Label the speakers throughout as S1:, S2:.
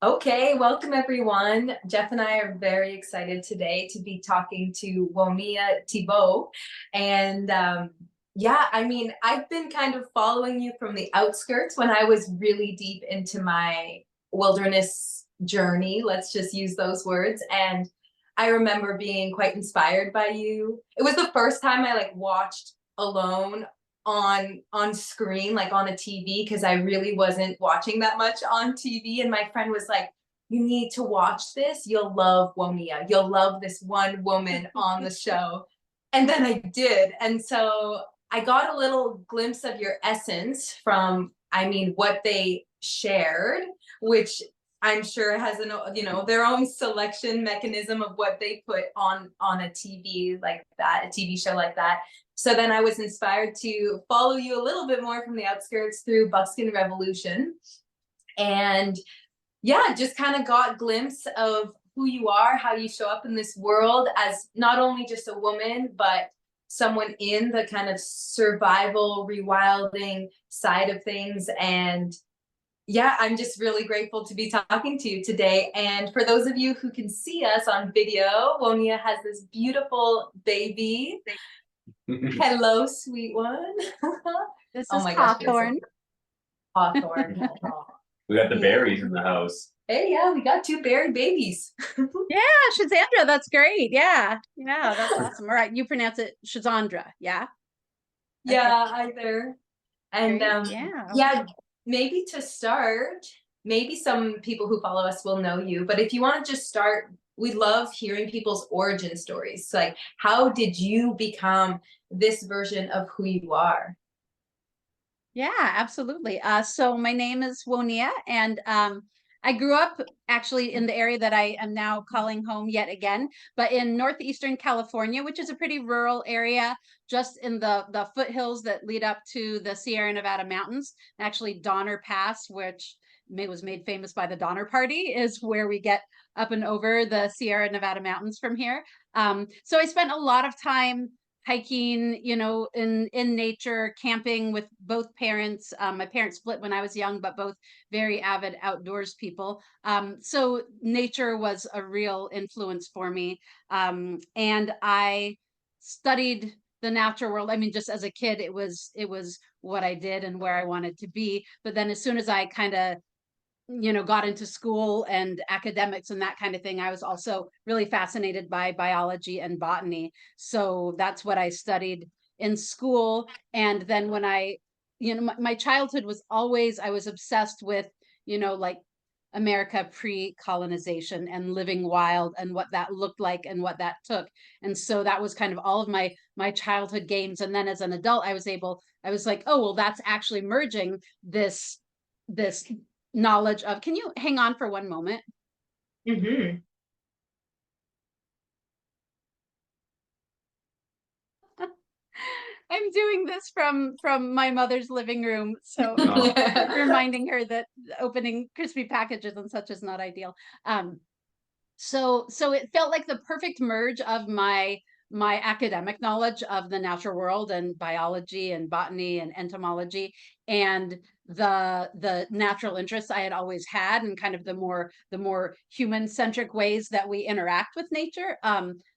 S1: Okay, welcome everyone. Jeff and I are very excited today to be talking to Woniya Thibault. And yeah, I mean, I've been kind of following you from the outskirts when I was really deep into my wilderness journey. Let's just use those words. And I remember being quite inspired by you. It was the first time I like watched alone on screen, like on a TV, because I really wasn't watching that much on TV. And my friend was like, you need to watch this. You'll love Woniya. You'll love this one woman on the show. And then I did. And so I got a little glimpse of your essence from, I mean, what they shared, which I'm sure has their own selection mechanism of what they put on a TV like that, a TV show like that. So then I was inspired to follow you a little bit more from the outskirts through Buckskin Revolution. And yeah, just kind of got a glimpse of who you are, how you show up in this world as not only just a woman, but someone in the kind of survival, rewilding side of things. And yeah, I'm just really grateful to be talking to you today. And for those of you who can see us on video, Woniya has this beautiful baby. Hello, sweet one.
S2: This
S1: Oh
S2: is
S1: my gosh,
S2: Hawthorne.
S1: Hawthorne.
S3: We got the berries in the house.
S1: Hey, yeah, we got two berry babies.
S2: Yeah, Shazandra, that's great. Yeah, that's awesome. All right, you pronounce it Shazandra, yeah? Okay,
S1: Yeah, hi there. And
S2: great. Yeah.
S1: yeah, maybe to start, maybe some people who follow us will know you, but if you want to just start, we love hearing people's origin stories. So, like, how did you become this version of who you are?
S2: Yeah, absolutely. So my name is Woniya, and I grew up actually in the area that I am now calling home yet again, but in northeastern California, which is a pretty rural area, just in the foothills that lead up to the Sierra Nevada mountains. Actually, Donner Pass, which was made famous by the Donner Party, is where we get up and over the Sierra Nevada mountains from here. So I spent a lot of time hiking, in nature, camping with both parents. My parents split when I was young, but both very avid outdoors people. So nature was a real influence for me. And I studied the natural world. I mean, just as a kid, it was what I did and where I wanted to be. But then as soon as I kind of got into school and academics and that kind of thing, I was also really fascinated by biology and botany. So that's what I studied in school. And then when my childhood was always, I was obsessed with, like America pre-colonization and living wild and what that looked like and what that took. And so that was kind of all of my childhood games. And then as an adult, I was like, oh, well, that's actually merging this knowledge of, can you hang on for one moment?
S1: Mm-hmm.
S2: I'm doing this from my mother's living room, so reminding her that opening crispy packages and such is not ideal. So it felt like the perfect merge of my academic knowledge of the natural world and biology and botany and entomology, and the natural interests I had always had, and kind of the more human centric ways that we interact with nature.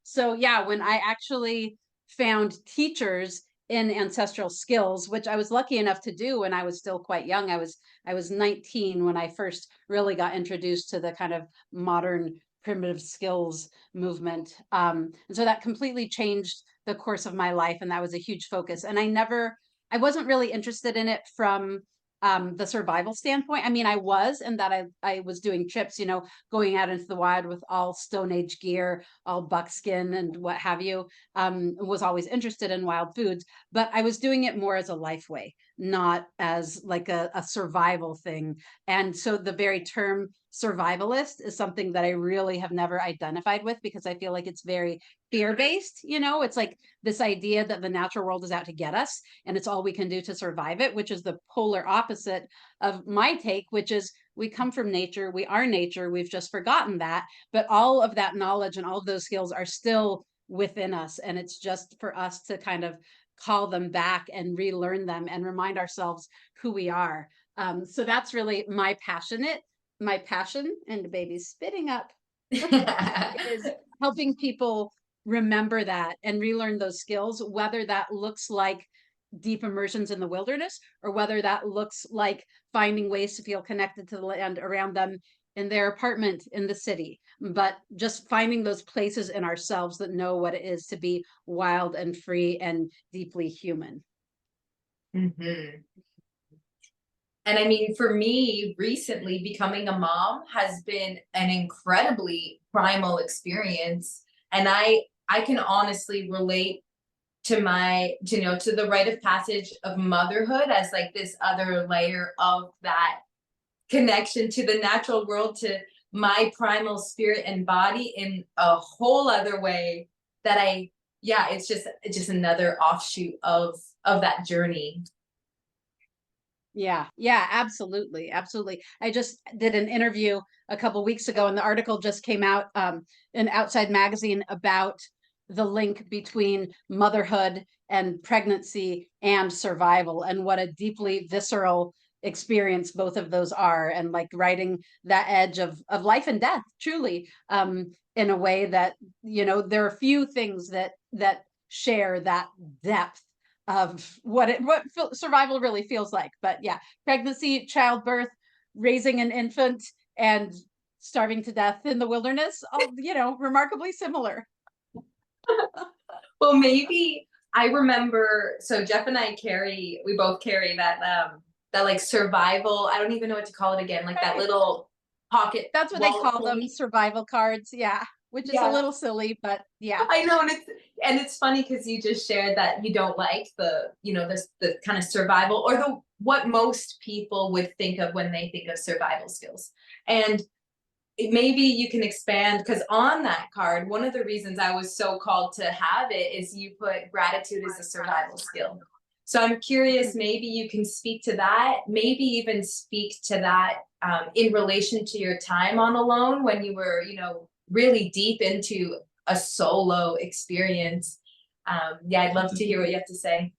S2: So yeah, when I actually found teachers in ancestral skills, which I was lucky enough to do when I was still quite young. I was 19 when I first really got introduced to the kind of modern primitive skills movement. And so that completely changed the course of my life. And that was a huge focus. And I wasn't really interested in it from the survival standpoint. I mean, I was, in that I was doing trips, going out into the wild with all Stone Age gear, all buckskin and what have you, was always interested in wild foods, but I was doing it more as a life way, not as like a survival thing. And so the very term survivalist is something that I really have never identified with, because I feel like it's very fear-based. It's like this idea that the natural world is out to get us and it's all we can do to survive it, which is the polar opposite of my take, which is we come from nature, we are nature, we've just forgotten that, but all of that knowledge and all of those skills are still within us, and it's just for us to kind of call them back and relearn them and remind ourselves who we are. So that's really my passionate my passion, and the baby's spitting up, is helping people remember that and relearn those skills, whether that looks like deep immersions in the wilderness, or whether that looks like finding ways to feel connected to the land around them in their apartment in the city, but just finding those places in ourselves that know what it is to be wild and free and deeply human.
S1: Mhm. And I mean, for me, recently becoming a mom has been an incredibly primal experience. And I can honestly relate to my, you know, to the rite of passage of motherhood as like this other layer of that connection to the natural world, to my primal spirit and body in a whole other way that yeah, it's just another offshoot of that journey.
S2: Yeah, yeah, absolutely, absolutely. I just did an interview a couple weeks ago, and the article just came out in Outside Magazine about the link between motherhood and pregnancy and survival, and what a deeply visceral experience both of those are, and like riding that edge of life and death, truly, in a way that, you know, there are few things that share that depth of what survival really feels like. But yeah, pregnancy, childbirth, raising an infant, and starving to death in the wilderness, all, you know, remarkably similar.
S1: Well, maybe I remember, so Jeff and I we both carry that like survival, I don't even know what to call it again, like that little pocket
S2: That's what they
S1: wallet
S2: call them,
S1: thing.
S2: survival cards. Yeah, which is a
S1: Yeah,
S2: little silly, but yeah.
S1: I know, and it's funny because you just shared that you don't like the, you know, this the kind of survival, or the what most people would think of when they think of survival skills. And maybe you can expand, because on that card, one of the reasons I was so called to have it is you put gratitude as a survival skill. So I'm curious, maybe you can speak to that, maybe even speak to that in relation to your time on alone when you were, you know, really deep into a solo experience. Yeah, I'd love to hear what you have to say.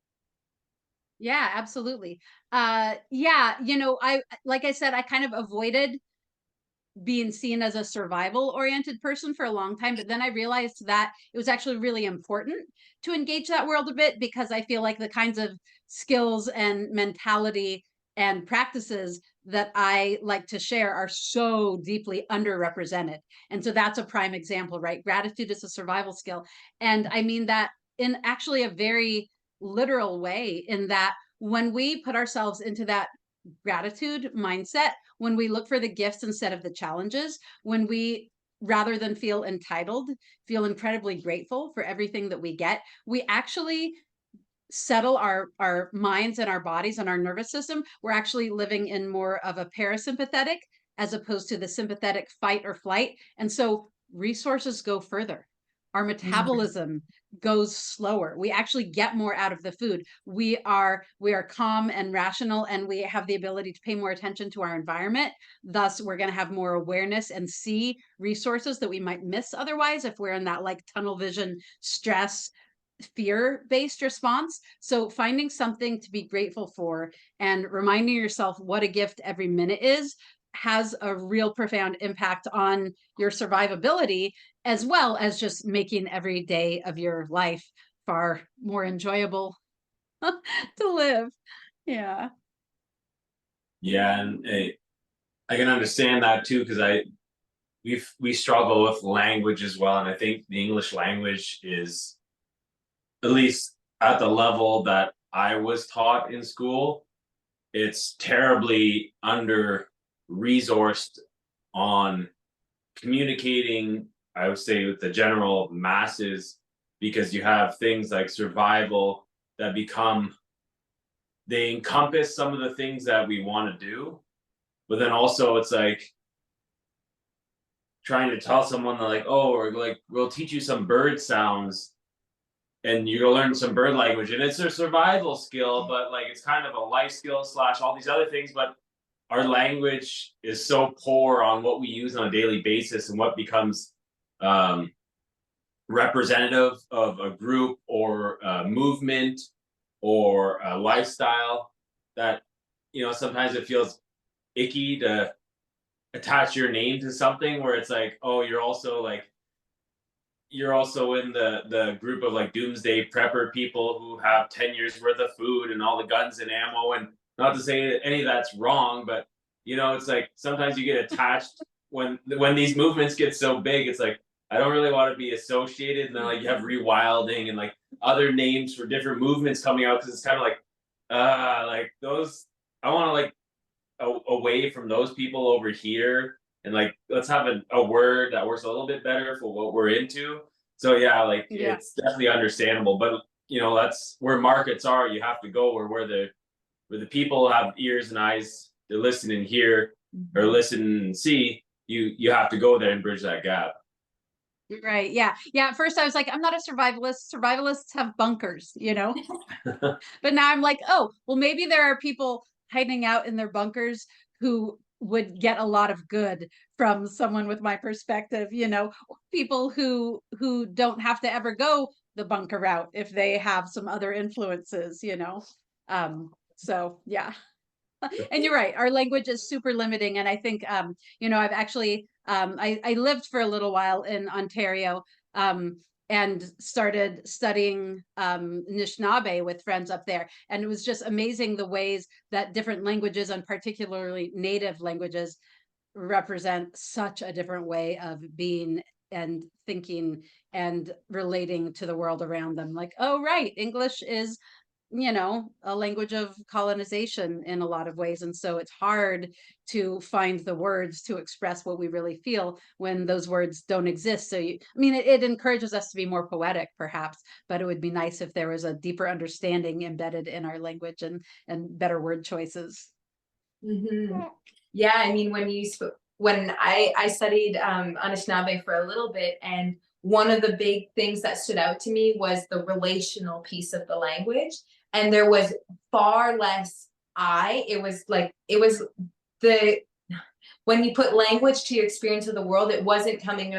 S2: Yeah, absolutely. Yeah, you know, I, like I said, I kind of avoided being seen as a survival oriented person for a long time, but then I realized that it was actually really important to engage that world a bit, because I feel like the kinds of skills and mentality and practices that I like to share are so deeply underrepresented. And so that's a prime example, right? Gratitude is a survival skill. And I mean that in actually a very literal way, in that when we put ourselves into that gratitude mindset, when we look for the gifts instead of the challenges, when we, rather than feel entitled, feel incredibly grateful for everything that we get, we actually settle our minds and our bodies and our nervous system. We're actually living in more of a parasympathetic as opposed to the sympathetic fight or flight. And so resources go further. Our metabolism goes slower. We actually get more out of the food. We are calm and rational, and we have the ability to pay more attention to our environment. Thus, we're going to have more awareness and see resources that we might miss otherwise if we're in that like tunnel vision, stress, fear-based response. So finding something to be grateful for and reminding yourself what a gift every minute is has a real profound impact on your survivability, as well as just making every day of your life far more enjoyable to live. Yeah.
S3: Yeah, and I can understand that too, because we struggle with language as well, and I think the English language is, at least at the level that I was taught in school, it's terribly under resourced on communicating, I would say, with the general masses, because you have things like survival that they encompass some of the things that we want to do, but then also it's like trying to tell someone that, like, oh, or like, we'll teach you some bird sounds and you'll learn some bird language, and it's a survival skill, but like it's kind of a life skill slash all these other things. But our language is so poor on what we use on a daily basis and what becomes representative of a group or a movement or a lifestyle, that, you know, sometimes it feels icky to attach your name to something where it's like, oh, you're also in the group of like doomsday prepper people who have 10 years worth of food and all the guns and ammo. And not to say that any of that's wrong, but it's like sometimes you get attached when these movements get so big. It's like, I don't really want to be associated. And then like you have rewilding and like other names for different movements coming out, because it's kind of like those, I want to like away from those people over here, and like let's have a word that works a little bit better for what we're into. So yeah, like
S2: Yeah.
S3: it's definitely understandable, but that's where markets are. You have to go where the people have ears and eyes, they listen and hear, or listen and see. You have to go there and bridge that gap.
S2: Right. Yeah. Yeah. At first I was like, I'm not a survivalist. Survivalists have bunkers, But now I'm like, oh, well, maybe there are people hiding out in their bunkers who would get a lot of good from someone with my perspective, people who don't have to ever go the bunker route if they have some other influences. So yeah. And you're right, our language is super limiting. And I think I've actually I lived for a little while in Ontario, and started studying Anishinaabe with friends up there. And it was just amazing the ways that different languages, and particularly native languages, represent such a different way of being and thinking and relating to the world around them. Like, oh, right, English is a language of colonization in a lot of ways. And so it's hard to find the words to express what we really feel when those words don't exist. So, it encourages us to be more poetic, perhaps, but it would be nice if there was a deeper understanding embedded in our language and better word choices.
S1: Yeah, I mean, when I studied Anishinaabe for a little bit, and one of the big things that stood out to me was the relational piece of the language. And there was far less it was when you put language to your experience of the world, it wasn't coming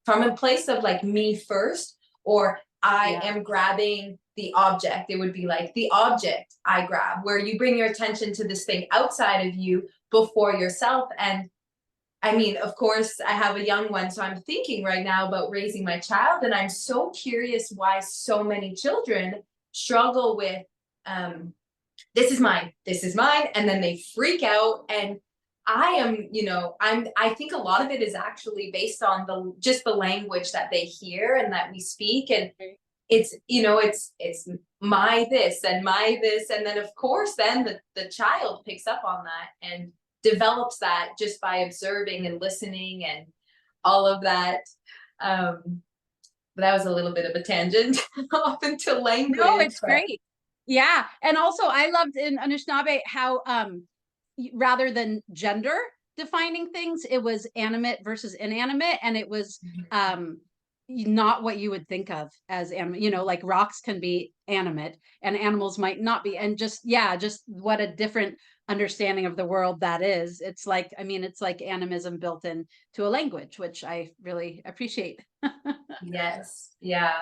S1: from a place of like me first, or I am grabbing the object. It would be like the object I grab, where you bring your attention to this thing outside of you before yourself. And I mean, of course, I have a young one, so I'm thinking right now about raising my child, and I'm so curious why so many children struggle with this is mine, and then they freak out. And I think a lot of it is actually based on the language that they hear and that we speak. And it's my this and my this, and then of course then the child picks up on that and develops that just by observing and listening and all of that. But that was a little bit of a tangent off into language.
S2: No, it's great. Yeah. And also I loved in Anishinaabe how rather than gender defining things, it was animate versus inanimate. And it was not what you would think of as animate. Like rocks can be animate and animals might not be. And just what a different understanding of the world that is. It's like animism built in to a language, which I really appreciate.
S1: Yes. Yeah.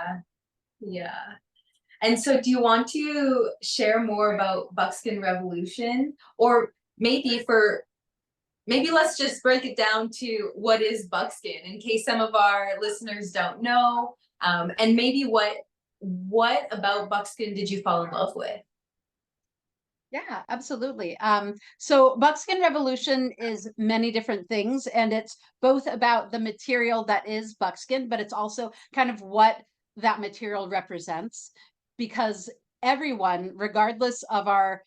S1: And so do you want to share more about Buckskin Revolution, or maybe let's just break it down to what is buckskin, in case some of our listeners don't know, and maybe what about buckskin did you fall in love with?
S2: Yeah, absolutely. So Buckskin Revolution is many different things, and it's both about the material that is buckskin, but it's also kind of what that material represents, because everyone, regardless of our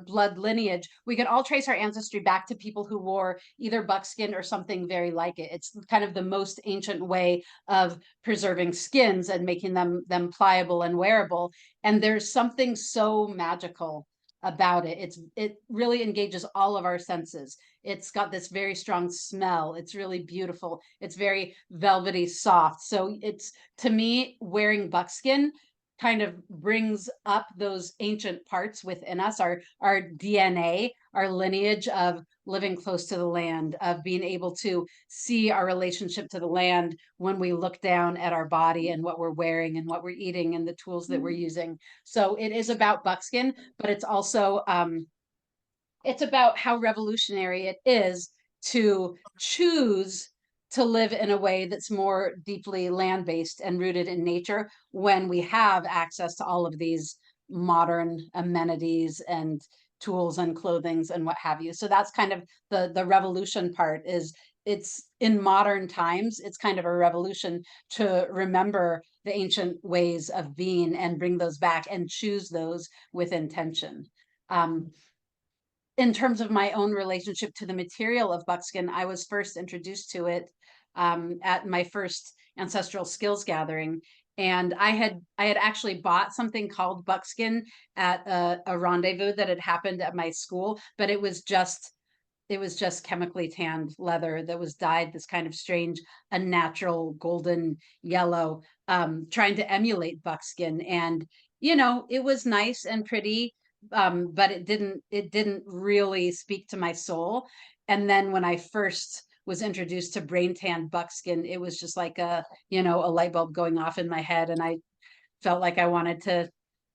S2: blood lineage, we can all trace our ancestry back to people who wore either buckskin or something very like it. It's kind of the most ancient way of preserving skins and making them pliable and wearable. And there's something so magical about it. It really engages all of our senses. It's got this very strong smell. It's really beautiful. It's very velvety soft. So it's, to me, wearing buckskin kind of brings up those ancient parts within us, our DNA, our lineage of living close to the land, of being able to see our relationship to the land when we look down at our body and what we're wearing and what we're eating and the tools that we're using. So it is about buckskin, but it's also it's about how revolutionary it is to choose to live in a way that's more deeply land-based and rooted in nature when we have access to all of these modern amenities and tools and clothings and what have you. So that's kind of the revolution part. Is it's in modern times, it's kind of a revolution to remember the ancient ways of being and bring those back and choose those with intention. Um, in terms of my own relationship to the material of buckskin, I was first introduced to it at my first ancestral skills gathering. And I had actually bought something called buckskin at a rendezvous that had happened at my school, but it was just chemically tanned leather that was dyed this kind of strange, unnatural golden yellow, trying to emulate buckskin. And it was nice and pretty, but it didn't really speak to my soul. And then when I first was introduced to brain tanned buckskin, it was just like a light bulb going off in my head, and I felt like I wanted to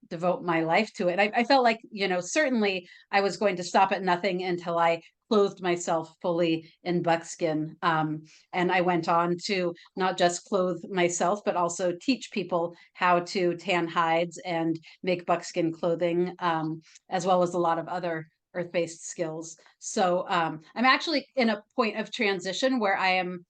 S2: devote my life to it. I felt like, certainly I was going to stop at nothing until I clothed myself fully in buckskin. And I went on to not just clothe myself, but also teach people how to tan hides and make buckskin clothing, as well as a lot of other earth-based skills. So I'm actually in a point of transition where I am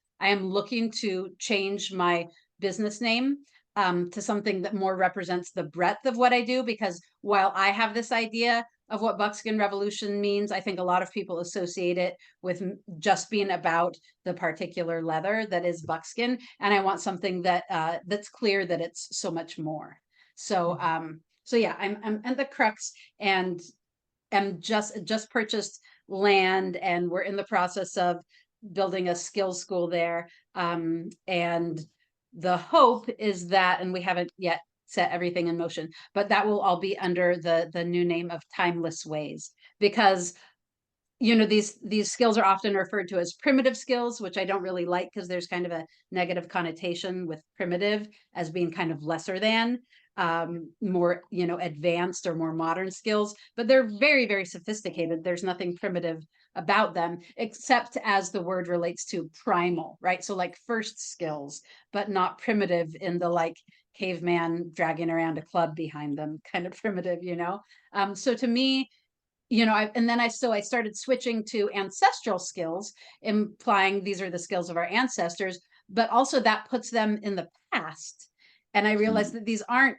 S2: looking to change my business name to something that more represents the breadth of what I do. Because while I have this idea of what Buckskin Revolution means, I think a lot of people associate it with just being about the particular leather that is buckskin, and I want something that's clear that it's so much more. So yeah, I'm at the crux, and am just purchased land, and we're in the process of building a skills school there. And the hope is that, and we haven't yet set everything in motion, but that will all be under the new name of Timeless Ways. Because these skills are often referred to as primitive skills, which I don't really like, because there's kind of a negative connotation with primitive as being kind of lesser than more advanced or more modern skills. But they're very, very sophisticated. There's nothing primitive about them, except as the word relates to primal, right? So like first skills, but not primitive in the like caveman dragging around a club behind them kind of primitive. So to me, so I started switching to ancestral skills, implying these are the skills of our ancestors, but also that puts them in the past. And I realized that these aren't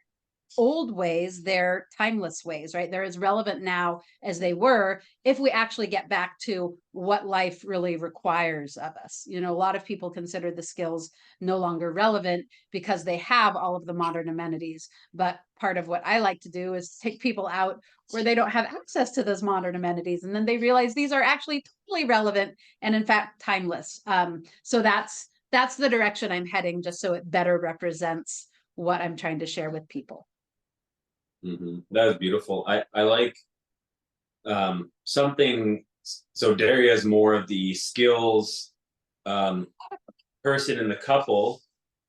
S2: old ways, they're timeless ways, right? They're as relevant now as they were if we actually get back to what life really requires of us. A lot of people consider the skills no longer relevant because they have all of the modern amenities. But part of what I like to do is take people out where they don't have access to those modern amenities, and then they realize these are actually totally relevant and in fact timeless. So that's the direction I'm heading, just so it better represents what I'm trying to share with people.
S3: That was beautiful. I like something. So Dariya is more of the skills person in the couple.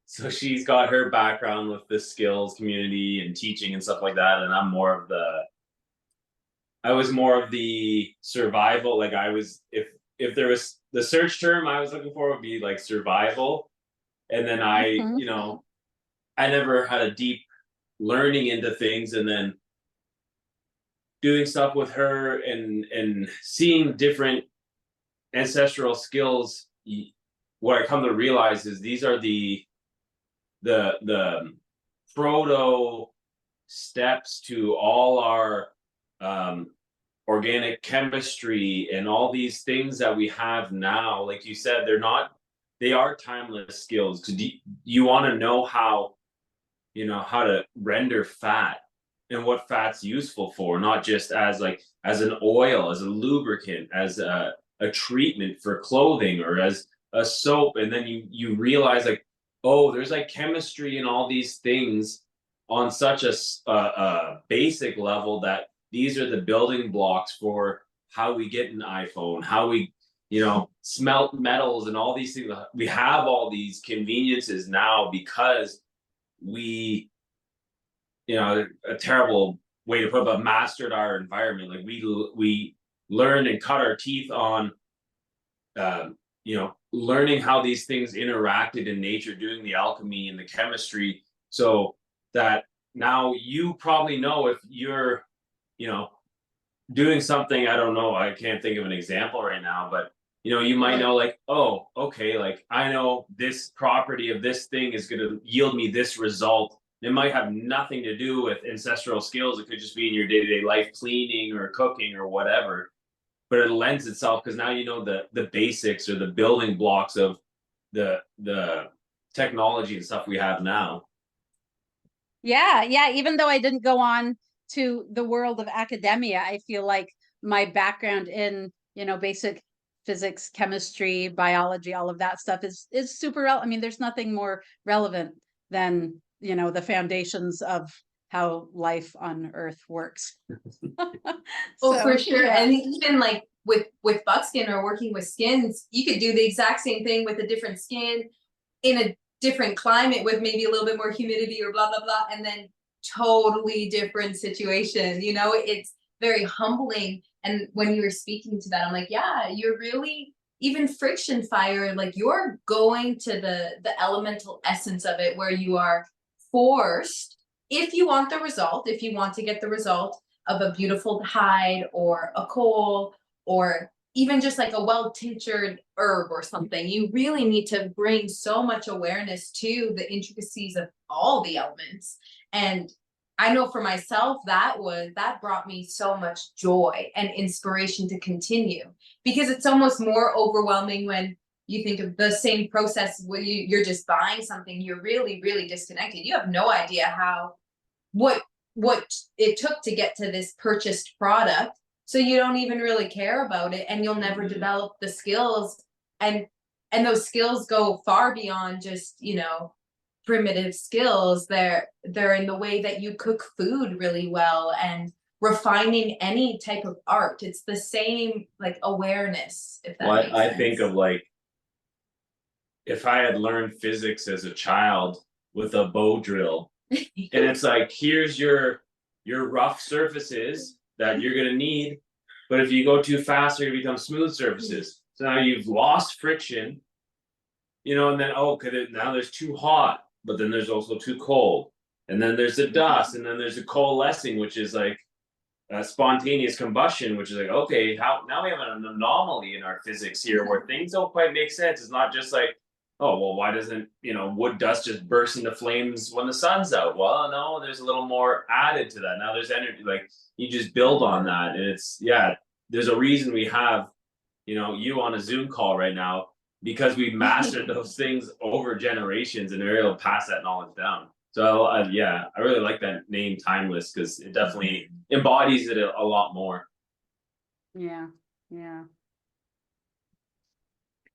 S3: So she's got her background with the skills community and teaching and stuff like that, and I was more of the survival. Like I was, if there was the search term I was looking for would be like survival, and then I never had a deep learning into things, and then doing stuff with her and seeing different ancestral skills. What I come to realize is these are the proto steps to all our organic chemistry and all these things that we have now. Like you said, they are timeless skills, because you want to know how to render fat and what fat's useful for, not just as an oil, as a lubricant, as a treatment for clothing, or as a soap. And then you realize there's chemistry and all these things on such a basic level, that these are the building blocks for how we get an iPhone, how we smelt metals and all these things. We have all these conveniences now because we, a terrible way to put it, but mastered our environment. Like we learned and cut our teeth on you know, learning how these things interacted in nature, doing the alchemy and the chemistry, so that now you probably know if you're, you know, doing something, I don't know, I can't think of an example right now, but you know, you might know like, oh, okay, like I know this property of this thing is going to yield me this result. It might have nothing to do with ancestral skills. It could just be in your day-to-day life, cleaning or cooking or whatever. But it lends itself because now you know the basics or the building blocks of the technology and stuff we have now.
S2: Yeah, yeah. Even though I didn't go on to the world of academia, I feel like my background in, you know, basic physics, chemistry, biology, all of that stuff is super I mean, there's nothing more relevant than, you know, the foundations of how life on Earth works.
S1: Oh, for
S2: So,
S1: sure.
S2: yeah.
S1: And even like with buckskin or working with skins, you could do the exact same thing with a different skin in a different climate with maybe a little bit more humidity or blah blah blah, and then totally different situation. You know, it's very humbling. And when you were speaking to that, I'm like, yeah, you're really, even friction fire, like you're going to the elemental essence of it, where you are forced, if you want the result, if you want to get the result of a beautiful hide or a coal, or even just like a well tinctured herb or something, you really need to bring so much awareness to the intricacies of all the elements. And I know for myself, that brought me so much joy and inspiration to continue, because it's almost more overwhelming when you think of the same process where you're just buying something, you're really, really disconnected. You have no idea how, what it took to get to this purchased product. So you don't even really care about it, and you'll never develop the skills. And those skills go far beyond just, you know, primitive skills. They're in the way that you cook food really well, and refining any type of art. It's the same like awareness, if that makes
S3: I
S1: sense.
S3: think of like, if I had learned physics as a child with a bow drill, and it's like, here's your rough surfaces that you're gonna need, but if you go too fast, they're gonna become smooth surfaces. So now you've lost friction, you know, and then now there's too hot, but then there's also too cold, and then there's the dust, and then there's the coalescing, which is like spontaneous combustion, which is like, okay, how now we have an anomaly in our physics here where things don't quite make sense. It's not just like, oh well, why doesn't, you know, wood dust just burst into flames when the sun's out? Well, no, there's a little more added to that. Now there's energy, like you just build on that, and it's, yeah, there's a reason we have, you know, you on a Zoom call right now, because we've mastered those things over generations and we're able to pass that knowledge down. So yeah, I really like that name, Timeless, because it definitely embodies it a lot more.
S2: Yeah, yeah.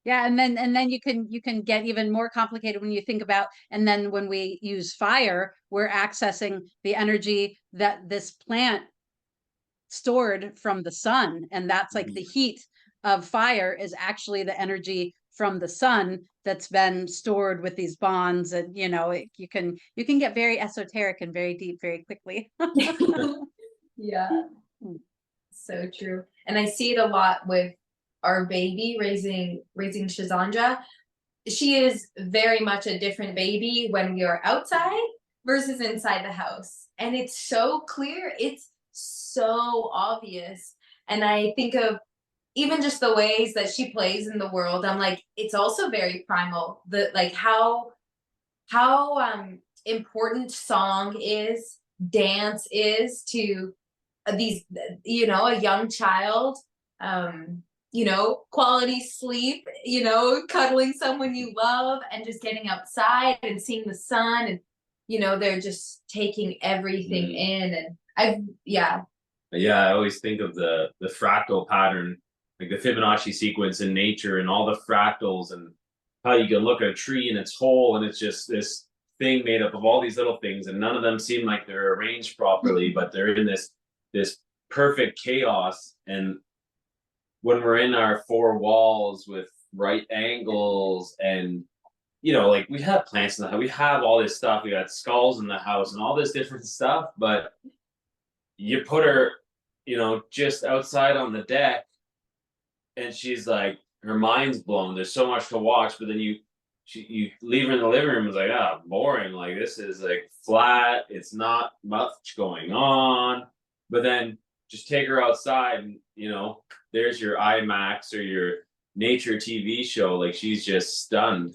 S2: Yeah, and then you can get even more complicated when you think about, and then when we use fire, we're accessing the energy that this plant stored from the sun, and that's like the heat of fire is actually the energy from the sun that's been stored with these bonds. And you know, you can get very esoteric and very deep very quickly.
S1: Yeah, so true. And I see it a lot with our baby, raising Shazandra. She is very much a different baby when we are outside versus inside the house, and it's so clear, it's so obvious. And I think of even just the ways that she plays in the world, I'm like, it's also very primal. The like how important song is, dance is to these, you know, a young child, you know, quality sleep, you know, cuddling someone you love, and just getting outside and seeing the sun, and you know, they're just taking everything in. And yeah, I
S3: always think of the fractal pattern, like the Fibonacci sequence in nature, and all the fractals, and how you can look at a tree and it's whole, and it's just this thing made up of all these little things, and none of them seem like they're arranged properly, but they're in this perfect chaos. And when we're in our four walls with right angles, and you know, like we have plants in the house, we have all this stuff, we got skulls in the house and all this different stuff, but you put her, you know, just outside on the deck, and she's like, her mind's blown. There's so much to watch, but then you leave her in the living room. It's like, ah, boring. Like, this is like flat. It's not much going on. But then just take her outside, and there's your IMAX or your nature TV show. Like, she's just stunned.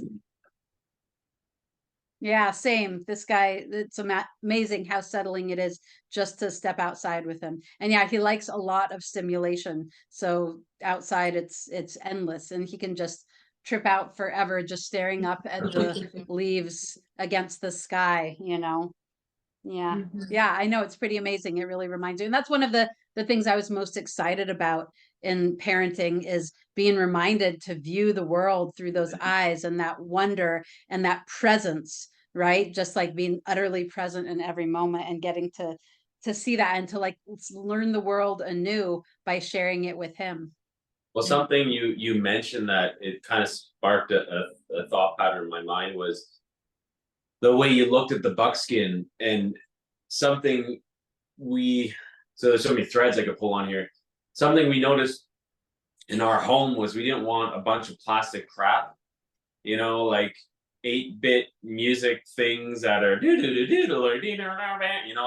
S2: Yeah, same. This guy, it's amazing how settling it is just to step outside with him. And yeah, he likes a lot of stimulation. So outside it's endless, and he can just trip out forever just staring up at the leaves against the sky, Yeah. Yeah, I know, it's pretty amazing. It really reminds you. And that's one of the things I was most excited about in parenting, is being reminded to view the world through those eyes and that wonder and that presence, right? Just like being utterly present in every moment and getting to see that and to like learn the world anew by sharing it with him.
S3: Well, something you mentioned that it kind of sparked a thought pattern in my mind was the way you looked at the buckskin, and something so there's so many threads I could pull on here. Something we noticed in our home was we didn't want a bunch of plastic crap, like 8-bit music things that are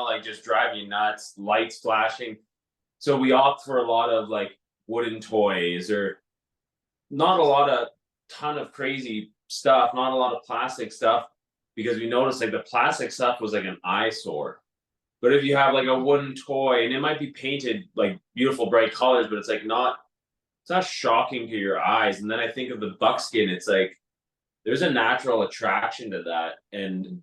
S3: like just drive you nuts, lights flashing. So we opt for a lot of like wooden toys, or not a lot of ton of crazy stuff, not a lot of plastic stuff, because we noticed like the plastic stuff was like an eyesore. But if you have like a wooden toy, and it might be painted like beautiful bright colors, but it's like it's not shocking to your eyes. And then I think of the buckskin, it's like there's a natural attraction to that. And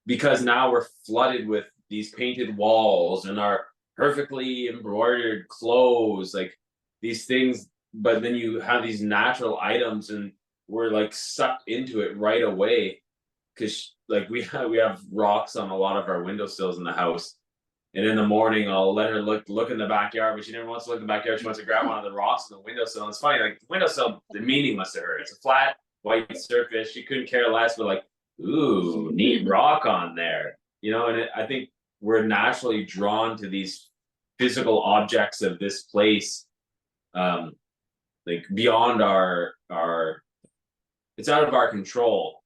S3: because now we're flooded with these painted walls and our perfectly embroidered clothes, like these things, but then you have these natural items, and we're like sucked into it right away. Because like we have rocks on a lot of our windowsills in the house, and in the morning I'll let her look in the backyard, but she never wants to look in the backyard. She wants to grab one of the rocks on the windowsill. And it's funny, like the windowsill, the meaningless to her. It's a flat white surface. She couldn't care less, but like, ooh, neat rock on there, And I think we're naturally drawn to these physical objects of this place, like beyond our it's out of our control.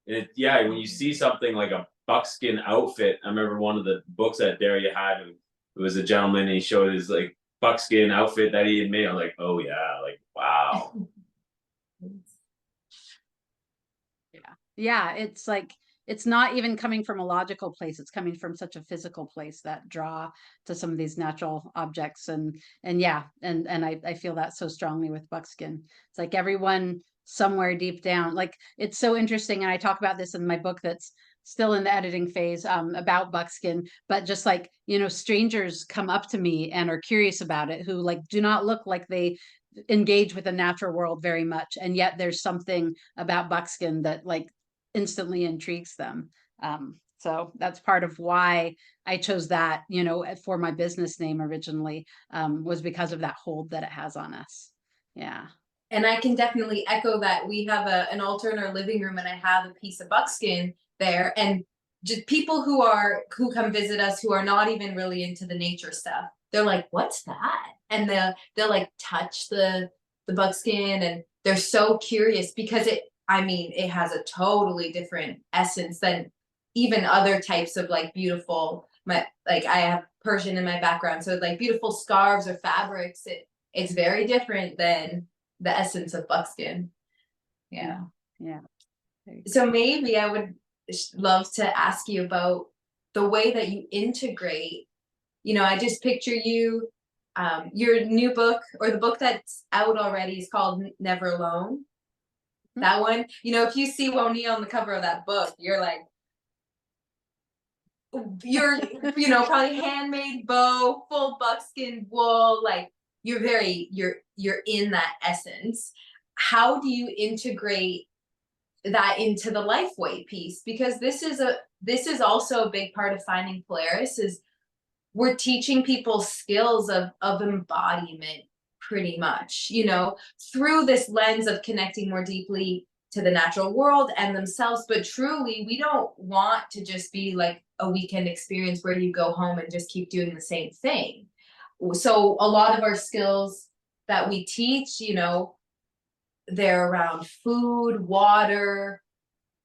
S3: And when you see something like a buckskin outfit, I remember one of the books that Dariya had, and it was a gentleman, and he showed his like buckskin outfit that he had made. I'm like, oh yeah, like wow.
S2: Yeah, it's like it's not even coming from a logical place. It's coming from such a physical place, that draw to some of these natural objects. And I feel that so strongly with buckskin. It's like everyone somewhere deep down, like it's so interesting. And I talk about this in my book that's still in the editing phase, about buckskin, but just like, strangers come up to me and are curious about it, who like do not look like they engage with the natural world very much. And yet there's something about buckskin that like instantly intrigues them. So that's part of why I chose that, for my business name originally, was because of that hold that it has on us. Yeah.
S1: And I can definitely echo that. We have an altar in our living room, and I have a piece of buckskin there. And just people who come visit us who are not even really into the nature stuff, they're like, "What's that?" And they'll like touch the buckskin, and they're so curious because it has a totally different essence than even other types of like beautiful. I have Persian in my background, so like beautiful scarves or fabrics. It's very different than the essence of buckskin. Yeah. So maybe I would love to ask you about the way that you integrate. I just picture you, your new book, or the book that's out already, is called Never Alone. That one, if you see Woniya on the cover of that book, you're like, probably handmade bow, full buckskin wool, like you're in that essence. How do you integrate that into the LifeWay piece? Because this is also a big part of Finding Polaris, is we're teaching people skills of embodiment, pretty much, through this lens of connecting more deeply to the natural world and themselves. But truly, we don't want to just be like a weekend experience where you go home and just keep doing the same thing. So a lot of our skills that we teach, they're around food, water.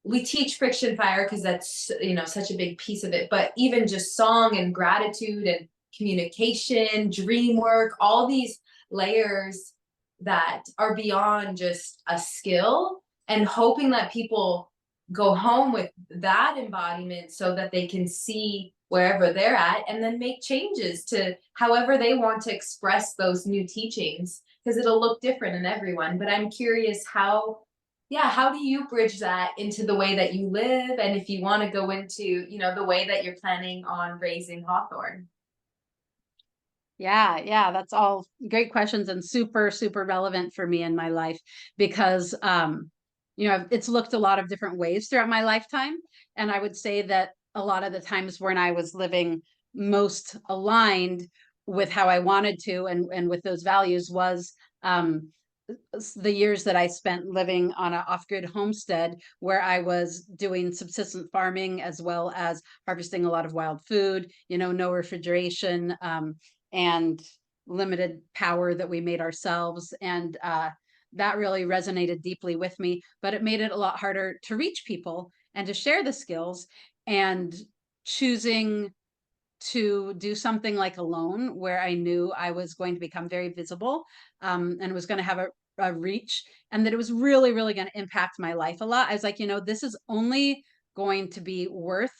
S1: We teach friction fire because that's, you know, such a big piece of it, but even just song and gratitude and communication, dream work, all these layers that are beyond just a skill, and hoping that people go home with that embodiment so that they can see wherever they're at and then make changes to however they want to express those new teachings, because it'll look different in everyone. But I'm curious how, yeah, how do you bridge that into the way that you live, and if you want to go into, you know, the way that you're planning on raising hawthorn?
S2: Yeah, that's all great questions and super, super relevant for me in my life because, it's looked a lot of different ways throughout my lifetime. And I would say that a lot of the times when I was living most aligned with how I wanted to and with those values was the years that I spent living on an off-grid homestead where I was doing subsistence farming as well as harvesting a lot of wild food, no refrigeration, and limited power that we made ourselves. And that really resonated deeply with me, but it made it a lot harder to reach people and to share the skills. And choosing to do something like alone, where I knew I was going to become very visible, and was going to have a reach, and that it was really, really going to impact my life a lot. I was like, this is only going to be worth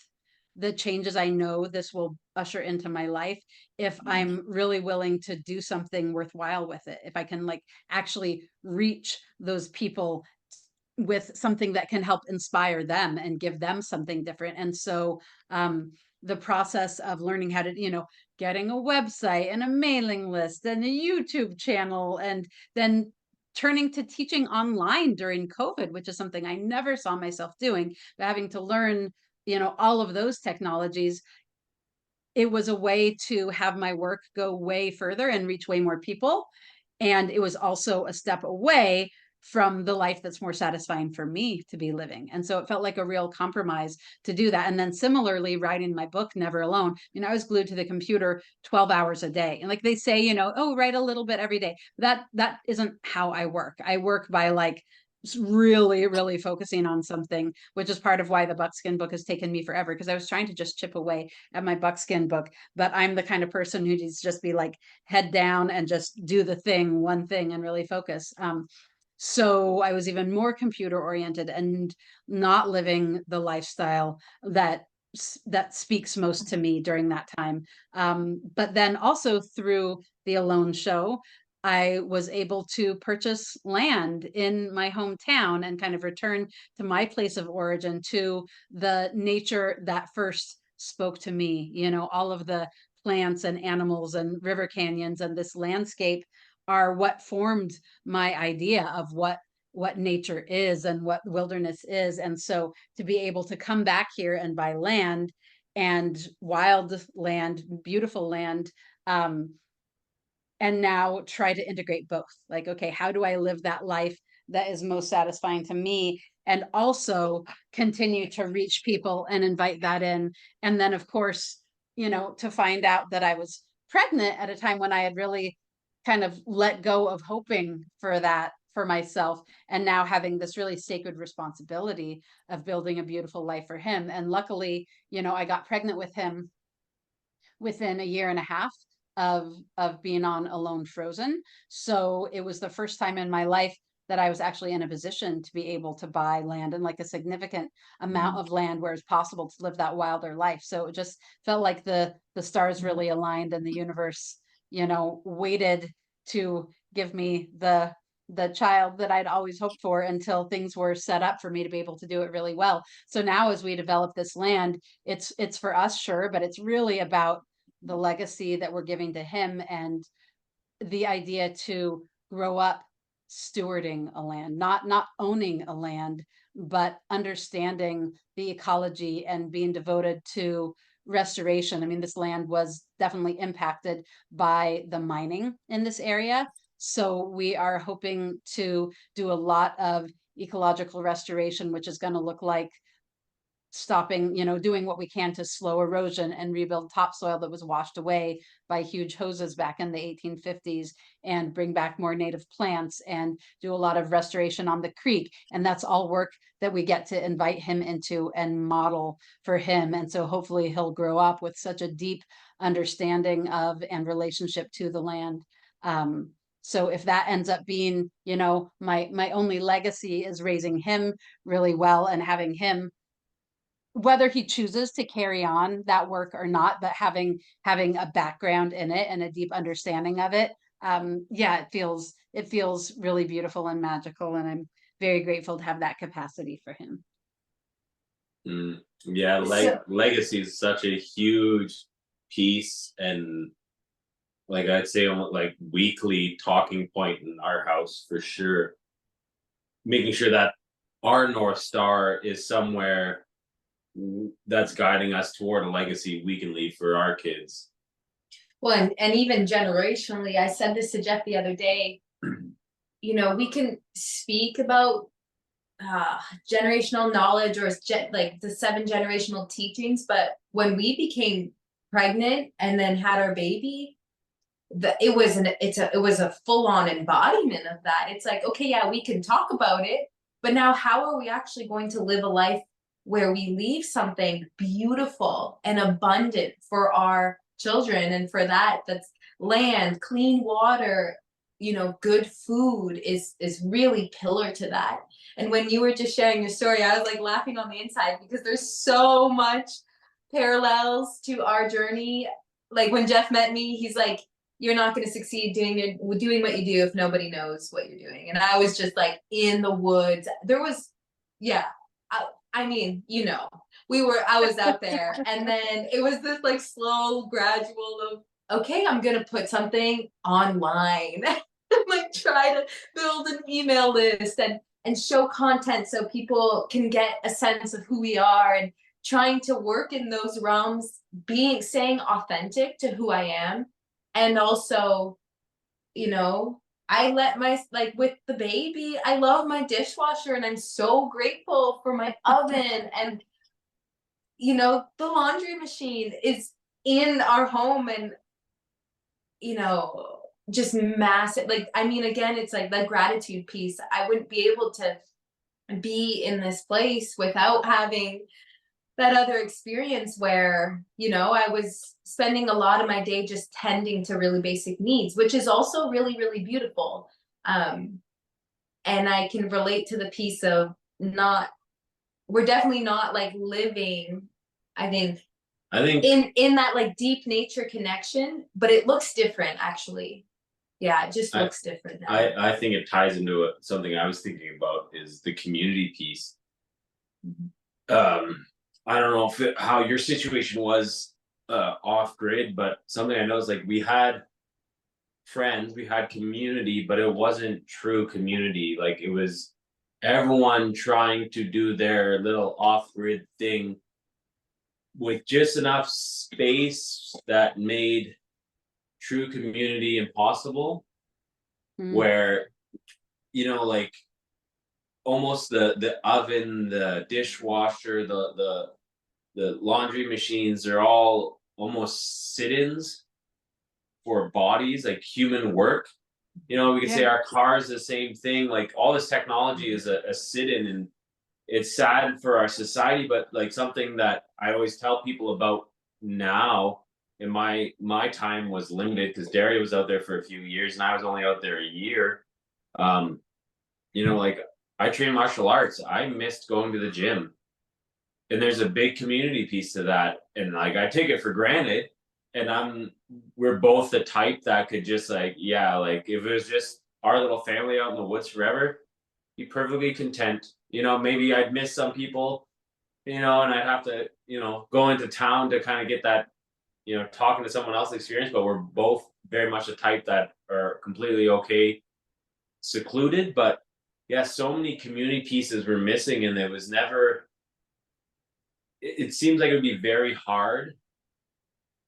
S2: the changes I know this will usher into my life if I'm really willing to do something worthwhile with it. If I can like actually reach those people with something that can help inspire them and give them something different. And so the process of learning how to, getting a website and a mailing list and a YouTube channel, and then turning to teaching online during COVID, which is something I never saw myself doing, but having to learn, all of those technologies, it was a way to have my work go way further and reach way more people. And it was also a step away from the life that's more satisfying for me to be living. And so it felt like a real compromise to do that. And then similarly, writing my book, Never Alone, I was glued to the computer 12 hours a day. And like they say, oh, write a little bit every day. That isn't how I work. I work by like really, really focusing on something, which is part of why the Buckskin book has taken me forever, because I was trying to just chip away at my Buckskin book, but I'm the kind of person who needs to just be like head down and just do the thing, one thing, and really focus. So I was even more computer oriented and not living the lifestyle that speaks most to me during that time. But then also through the Alone show, I was able to purchase land in my hometown and kind of return to my place of origin, to the nature that first spoke to me, all of the plants and animals and river canyons and this landscape are what formed my idea of what nature is and what wilderness is. And so to be able to come back here and buy land, and wild land, beautiful land, and now try to integrate both. Like, okay, how do I live that life that is most satisfying to me, and also continue to reach people and invite that in? And then, of course, to find out that I was pregnant at a time when I had really kind of let go of hoping for that for myself, and now having this really sacred responsibility of building a beautiful life for him. And luckily, I got pregnant with him within a year and a half of being on Alone Frozen. So it was the first time in my life that I was actually in a position to be able to buy land, and like a significant amount of land where it's possible to live that wilder life. So it just felt like the stars really aligned, and the universe, waited to give me the child that I'd always hoped for, until things were set up for me to be able to do it really well. So now as we develop this land, it's for us, sure, but it's really about the legacy that we're giving to him, and the idea to grow up stewarding a land, not owning a land, but understanding the ecology and being devoted to restoration. I mean, this land was definitely impacted by the mining in this area. So we are hoping to do a lot of ecological restoration, which is going to look like stopping, doing what we can to slow erosion and rebuild topsoil that was washed away by huge hoses back in the 1850s, and bring back more native plants and do a lot of restoration on the creek. And that's all work that we get to invite him into and model for him. And so hopefully he'll grow up with such a deep understanding of and relationship to the land. So if that ends up being, my only legacy is raising him really well and having him, whether he chooses to carry on that work or not, but having a background in it and a deep understanding of it, yeah, it feels really beautiful and magical, and I'm very grateful to have that capacity for him.
S3: Yeah, legacy is such a huge piece, and like I'd say almost like weekly talking point in our house for sure. Making sure that our North Star is somewhere that's guiding us toward a legacy we can leave for our kids.
S1: Well, and even generationally, I said this to Jeff the other day, we can speak about generational knowledge or like the 7 generational teachings, but when we became pregnant and then had our baby, it was a full-on embodiment of that. It's like, okay, yeah, we can talk about it, but now how are we actually going to live a life where we leave something beautiful and abundant for our children? And for that's land, clean water, good food is really pillar to that. And when you were just sharing your story, I was like laughing on the inside, because there's so much parallels to our journey. Like when Jeff met me, he's like, you're not going to succeed doing what you do if nobody knows what you're doing. And I was just like in the woods. There was, yeah, I mean, I was out there, and then it was this like slow, gradual of, okay, I'm going to put something online, like try to build an email list and show content so people can get a sense of who we are, and trying to work in those realms, staying authentic to who I am. And also, I let with the baby, I love my dishwasher, and I'm so grateful for my oven, and the laundry machine is in our home, and just massive. Like, I mean, again, it's like the gratitude piece. I wouldn't be able to be in this place without having that other experience where, I was spending a lot of my day just tending to really basic needs, which is also really, really beautiful. And I can relate to the piece of we're definitely not like living, I think in that like deep nature connection, but it looks different actually. Yeah, it just looks different now.
S3: I think it ties into something I was thinking about, is the community piece. I don't know how your situation was off grid, but something I know is like we had friends, we had community, but it wasn't true community. Like it was everyone trying to do their little off grid thing with just enough space that made true community impossible. Where, like almost the oven, the dishwasher, the laundry machines, they're all almost sit-ins for bodies, like human work. We could say our car is the same thing. Like all this technology is a sit-in, and it's sad for our society, but like something that I always tell people about now, in my time was limited because Dariya was out there for a few years and I was only out there a year. Like I train martial arts. I missed going to the gym. And there's a big community piece to that. And like I take it for granted. And we're both the type that could just like, yeah, like if it was just our little family out in the woods forever, be perfectly content. Maybe I'd miss some people, and I'd have to, go into town to kind of get that, talking to someone else's experience, but we're both very much the type that are completely okay secluded. But yeah, so many community pieces were missing, and it was never, it seems like it would be very hard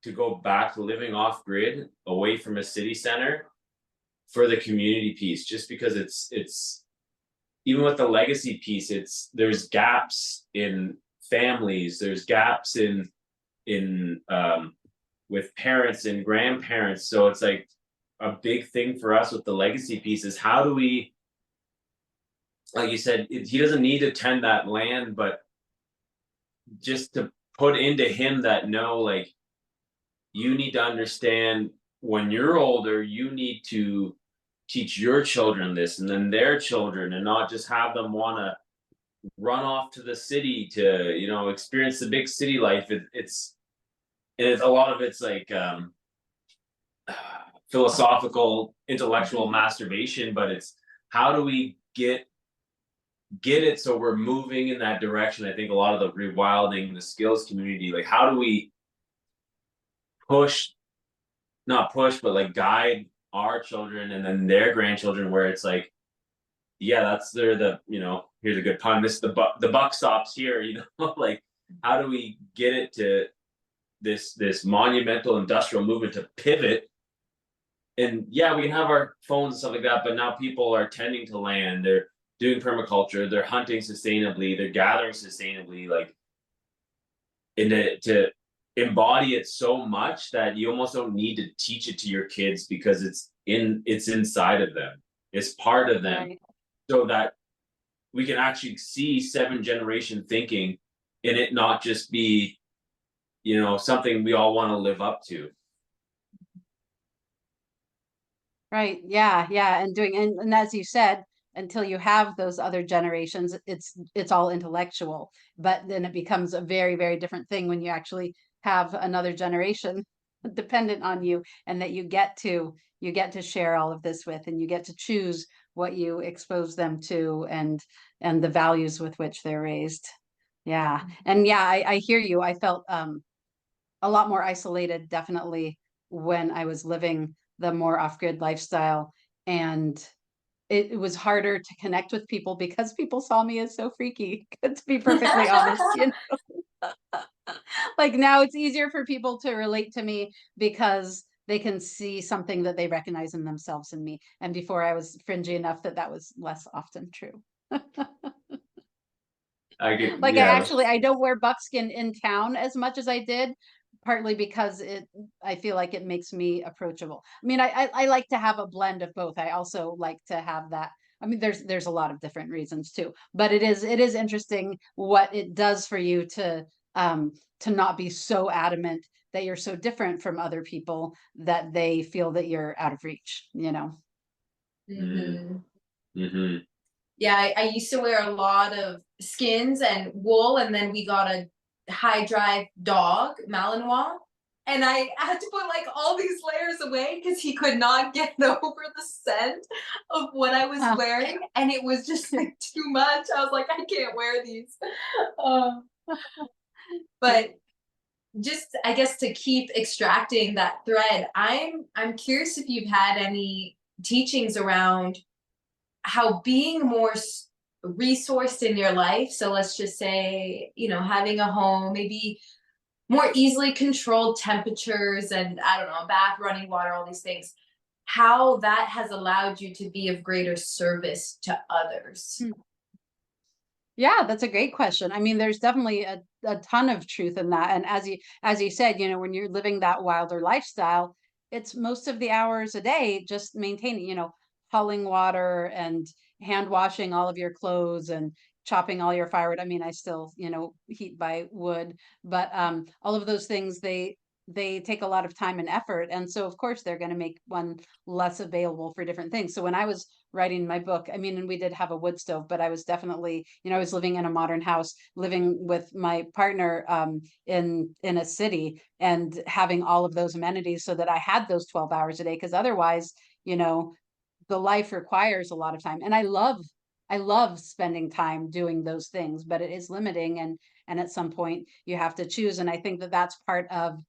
S3: to go back to living off grid away from a city center for the community piece, just because it's even with the legacy piece, there's gaps in families, there's gaps in with parents and grandparents. So it's like a big thing for us with the legacy piece is how do we, like you said, he doesn't need to tend that land, but just to put into him that no, like, you need to understand when you're older, you need to teach your children this and then their children, and not just have them want to run off to the city to, you know, experience the big city life. It's a lot of it's like philosophical, intellectual masturbation, but it's how do we get it so we're moving in that direction. I think a lot of the rewilding, the skills community, like how do we push, not push, but like guide our children and then their grandchildren where it's like, yeah, that's the, you know, here's a good pun, this the buck stops here, you know. Like how do we get it to this monumental industrial movement to pivot? And yeah, we can have our phones and stuff like that, but now people are tending to land, they're doing permaculture, they're hunting sustainably, they're gathering sustainably, like, and to embody it so much that you almost don't need to teach it to your kids because it's inside of them, it's part of them.
S2: Right.
S3: So that we can actually see 7th-generation thinking and it not just be, you know, something we all want to live up to.
S2: Right. Yeah. Yeah. And doing, and as you said, until you have those other generations, it's all intellectual. But then it becomes a very, very different thing when you actually have another generation dependent on you, and that you get to share all of this with, and you get to choose what you expose them to, and the values with which they're raised. Yeah. And yeah, I hear you. I felt a lot more isolated, definitely, when I was living the more off-grid lifestyle. And it was harder to connect with people because people saw me as so freaky, to be perfectly honest, you know. Like now it's easier for people to relate to me because they can see something that they recognize in themselves in me. And before, I was fringy enough that was less often true.
S3: I get,
S2: Like
S3: yeah,
S2: I don't wear buckskin in town as much as I did, partly because I feel like it makes me approachable. I mean, I like to have a blend of both. I also like to have that. I mean, there's a lot of different reasons too, but it is interesting what it does for you to not be so adamant that you're so different from other people that they feel that you're out of reach, you know.
S1: Mhm.
S3: mm-hmm.
S1: Yeah, I used to wear a lot of skins and wool, and then we got a high drive dog, Malinois, and I had to put like all these layers away because he could not get over the scent of what I was
S2: Oh,
S1: wearing, and it was just like too much. I was like, I can't wear these. Um, but just I guess to keep extracting that thread, I'm curious if you've had any teachings around how being more resourced in your life, so let's just say, you know, having a home, maybe more easily controlled temperatures, and I don't know, bath, running water, all these things, how that has allowed you to be of greater service to others.
S2: yeah, that's a great question. I mean, there's definitely a ton of truth in that. And as you said, you know, when you're living that wilder lifestyle, it's most of the hours a day just maintaining, you know, hauling water and hand washing all of your clothes and chopping all your firewood. I mean, I still, you know, heat by wood, but all of those things, they take a lot of time and effort. And so of course they're going to make one less available for different things. So when I was writing my book, I mean, and we did have a wood stove, but I was definitely, you know, I was living in a modern house, living with my partner in a city, and having all of those amenities so that I had those 12 hours a day. Because otherwise, you know, the life requires a lot of time. And I love spending time doing those things, but it is limiting, and at some point you have to choose. And I think that that's part of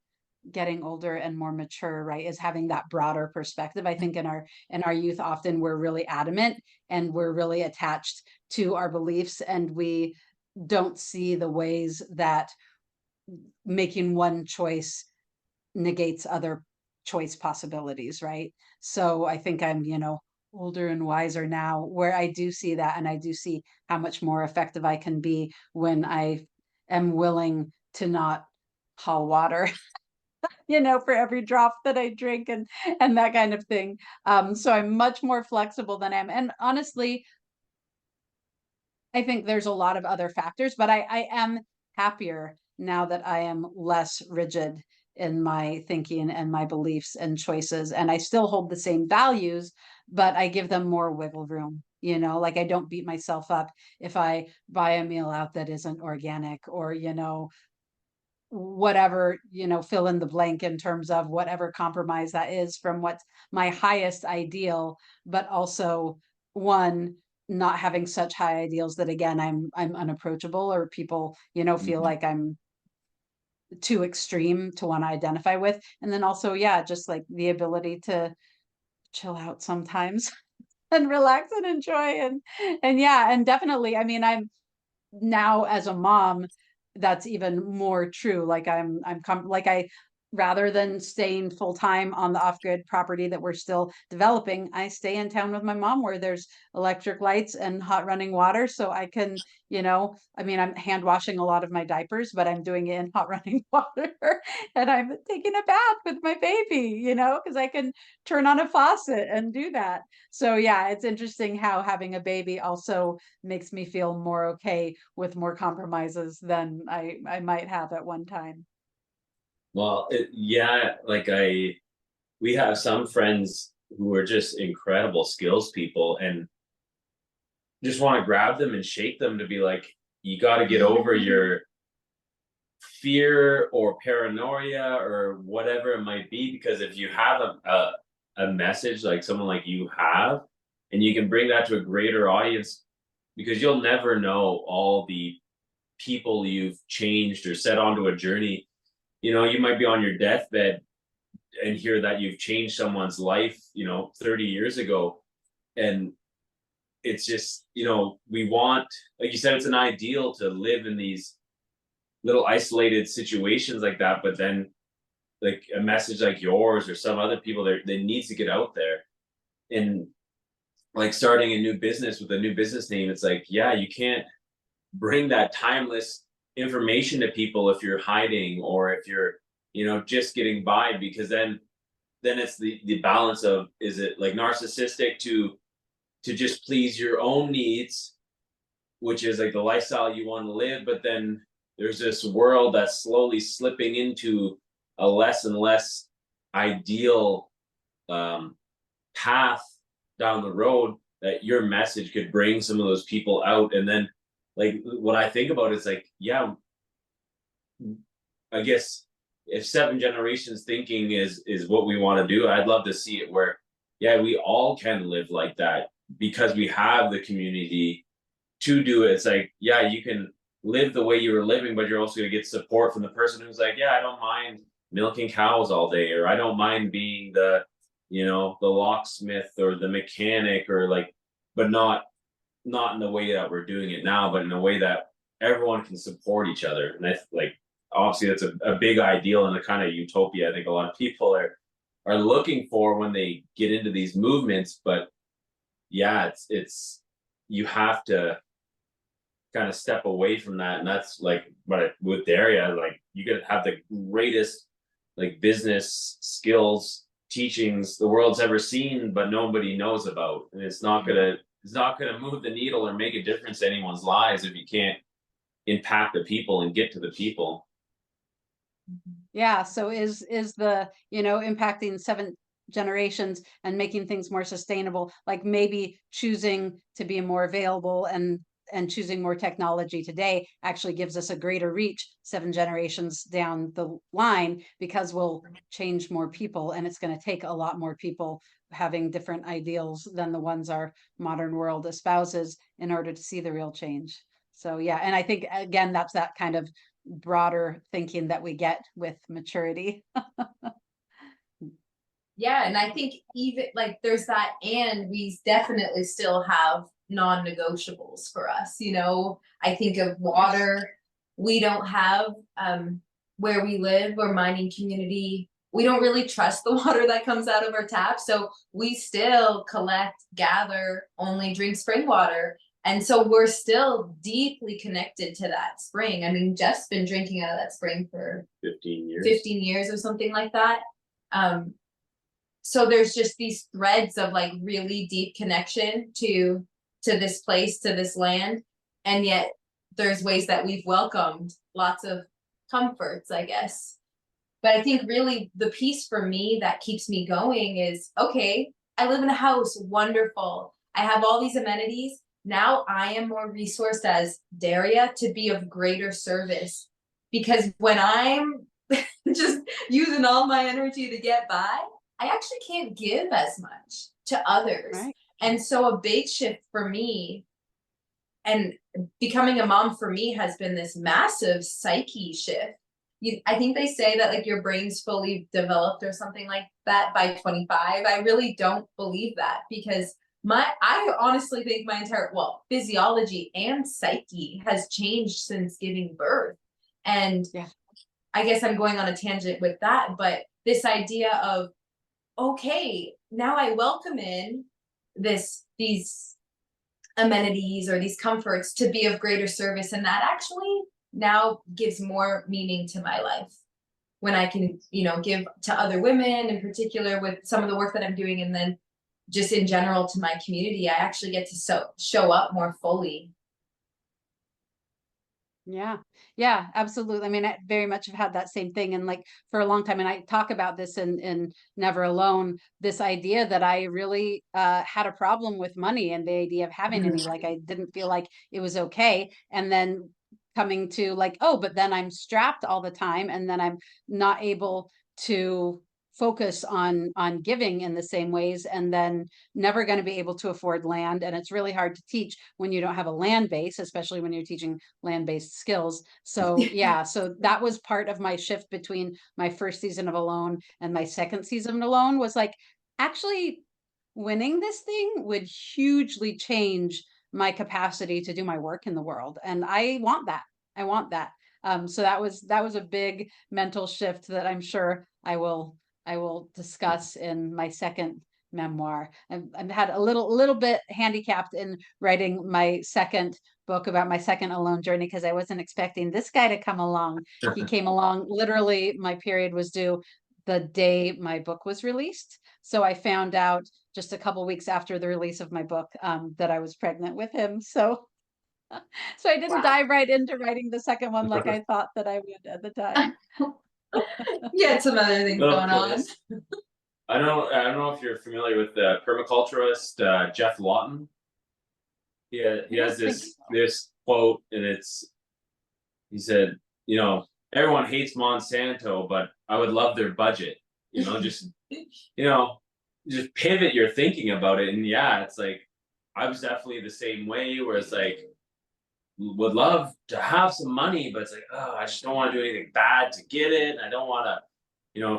S2: getting older and more mature, right, is having that broader perspective. I think in our youth, often we're really adamant and we're really attached to our beliefs, and we don't see the ways that making one choice negates other choice possibilities, right? So I think I'm, you know, older and wiser now, where I do see that, and I do see how much more effective I can be when I am willing to not haul water, for every drop that I drink and that kind of thing. So I'm much more flexible than I am. And honestly, I think there's a lot of other factors, but I am happier now that I am less rigid in my thinking and my beliefs and choices. And I still hold the same values, but I give them more wiggle room. Like I don't beat myself up if I buy a meal out that isn't organic or, whatever, fill in the blank in terms of whatever compromise that is from what's my highest ideal, but also one, not having such high ideals that again I'm unapproachable or people, feel
S3: Mhm.
S2: like I'm too extreme to want to identify with. And then also, yeah, just like the ability to chill out sometimes and relax and enjoy and yeah, and definitely, I mean, I'm now as a mom, that's even more true. Like like I rather than staying full time on the off-grid property that we're still developing, I stay in town with my mom where there's electric lights and hot running water. So I can, I mean, I'm hand washing a lot of my diapers, but I'm doing it in hot running water and I'm taking a bath with my baby, because I can turn on a faucet and do that. So yeah, it's interesting how having a baby also makes me feel more okay with more compromises than I might have at one time.
S3: Well, yeah, like we have some friends who are just incredible skills people and just want to grab them and shake them to be like, you got to get over your fear or paranoia or whatever it might be. Because if you have a message like someone like you have, and you can bring that to a greater audience, because you'll never know all the people you've changed or set onto a journey. You might be on your deathbed and hear that you've changed someone's life, 30 years ago. And it's just, we want, like you said, it's an ideal to live in these little isolated situations like that. But then, like a message like yours or some other people there, that needs to get out there. And like starting a new business with a new business name, it's like, yeah, you can't bring that timeless information to people if you're hiding or if you're, just getting by, because then it's the balance of, is it like narcissistic to just please your own needs, which is like the lifestyle you want to live, but then there's this world that's slowly slipping into a less and less ideal path down the road, that your message could bring some of those people out. And then like what I think about is like, yeah, I guess if seven generations thinking is what we want to do, I'd love to see it where, yeah, we all can live like that because we have the community to do it. It's like, yeah, you can live the way you were living, but you're also going to get support from the person who's like, yeah, I don't mind milking cows all day, or I don't mind being the locksmith or the mechanic, or like, but not in the way that we're doing it now, but in a way that everyone can support each other. And that's like, obviously that's a big ideal and a kind of utopia I think a lot of people are looking for when they get into these movements. But yeah, it's you have to kind of step away from that. And that's like, but with Dariya, like you could have the greatest like business skills teachings the world's ever seen, but nobody knows about. And it's not gonna move the needle or make a difference to anyone's lives if you can't impact the people and get to the people.
S2: Yeah. So is the, impacting seven generations and making things more sustainable, like maybe choosing to be more available and choosing more technology today actually gives us a greater reach seven generations down the line, because we'll change more people and it's going to take a lot more people having different ideals than the ones our modern world espouses in order to see the real change. So yeah, and I think again that's that kind of broader thinking that we get with maturity.
S1: Yeah, and I think even like there's that, and we definitely still have non-negotiables for us. I think of water. We don't have where we live, we're mining community. We don't really trust the water that comes out of our tap. So we still collect, gather, only drink spring water. And so we're still deeply connected to that spring. I mean, Jeff's been drinking out of that spring for
S3: 15 years.
S1: 15 years or something like that. So there's just these threads of like really deep connection to this place, to this land. And yet there's ways that we've welcomed lots of comforts, I guess. But I think really the piece for me that keeps me going is, okay, I live in a house, wonderful. I have all these amenities. Now I am more resourced as Dariya to be of greater service. Because when I'm just using all my energy to get by, I actually can't give as much to others.
S2: Right.
S1: And so a big shift for me, and becoming a mom for me, has been this massive psyche shift. I think they say that like your brain's fully developed or something like that by 25. I really don't believe that, because I honestly think my entire, physiology and psyche has changed since giving birth. And
S2: yeah.
S1: I guess I'm going on a tangent with that, but this idea of, okay, now I welcome in these amenities or these comforts to be of greater service, and that actually now gives more meaning to my life when I can, give to other women in particular with some of the work that I'm doing, and then just in general to my community. I actually get to show up more fully.
S2: Yeah, absolutely. I mean, I very much have had that same thing, and like for a long time, and I talk about this in Never Alone, this idea that I really had a problem with money and the idea of having any, like I didn't feel like it was okay. And then coming to like, oh, but then I'm strapped all the time, and then I'm not able to focus on giving in the same ways, and then never going to be able to afford land. And it's really hard to teach when you don't have a land base, especially when you're teaching land-based skills. So yeah, so that was part of my shift between my first season of Alone and my second season of Alone, was like, actually winning this thing would hugely change my capacity to do my work in the world, and I want that. So that was a big mental shift that I'm sure I will discuss in my second memoir. I've had a little bit handicapped in writing my second book about my second alone journey, because I wasn't expecting this guy to come along. He came along literally, my period was due the day my book was released. So I found out just a couple weeks after the release of my book that I was pregnant with him. So I didn't dive right into writing the second one like I thought that I would at the time.
S1: You had some other things going on.
S3: I don't know if you're familiar with the permaculturist Jeff Lawton. Yeah, he has this quote, and he said, everyone hates Monsanto, but I would love their budget. Just just pivot your thinking about it. And yeah, it's like I was definitely the same way, where it's like, would love to have some money, but it's like, oh, I just don't want to do anything bad to get it. And I don't want to,